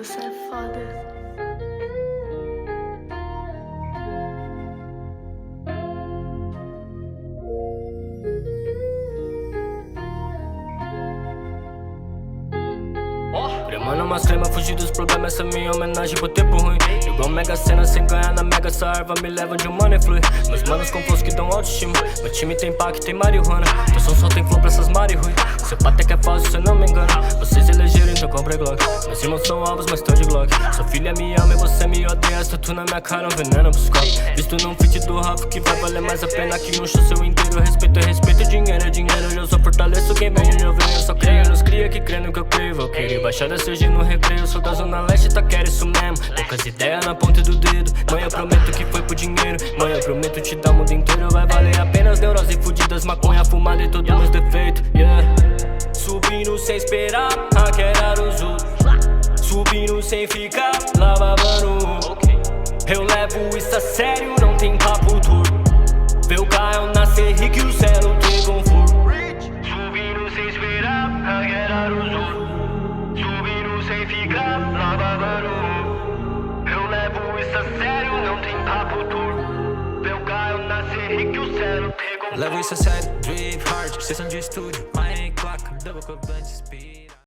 você é foda. Mano, umas crema, fugir dos problemas, essa é minha homenagem pro tempo ruim. Igual Mega Sena, sem ganhar na Mega, essa erva me leva de humano e flui. Meus manos com flows que dão autoestima. Meu time tem pá que tem marihuana. Teu som só tem flow pra essas mari ruim. Seu pato é que é falso, cê não me engana. Vocês elegeram, então compre Glock. Meus irmãos são alvos, mas tão de Glock. Sua filha me ama e você me odeia. Tatu na minha cara, um veneno pros copos. Visto num feat do Rafa que vai valer mais a pena que um show seu inteiro. Respeito é respeito, dinheiro é dinheiro. Eu só fortaleço quem vem e eu venho. Eu só creio nos cria que crê no que eu creio. Vou querer baixada surge no recreio. Sou da zona leste, tá quero isso mesmo. Poucas ideias na ponta do dedo. Mãe, eu prometo que foi pro dinheiro. Mãe, eu prometo te dar o mundo inteiro. Vai valer apenas as neuroses fudidas, maconha, fumada e todos meus defeitos, yeah. Subindo sem esperar, hackear os outros. Subindo sem ficar, lavando. Eu levo isso a sério, não tem papo torto. Vê o Caio nascer rico e o céu não tem conforto. Subindo sem esperar, hackear os outros. Subindo sem ficar, lavando. Eu levo isso a sério, não tem papo torto. Vê o Caio nascer rico e o céu não tem conforto. Levo isso a sério, drip hard, sessão de estúdio, mic, clock, double cup, blend, speed.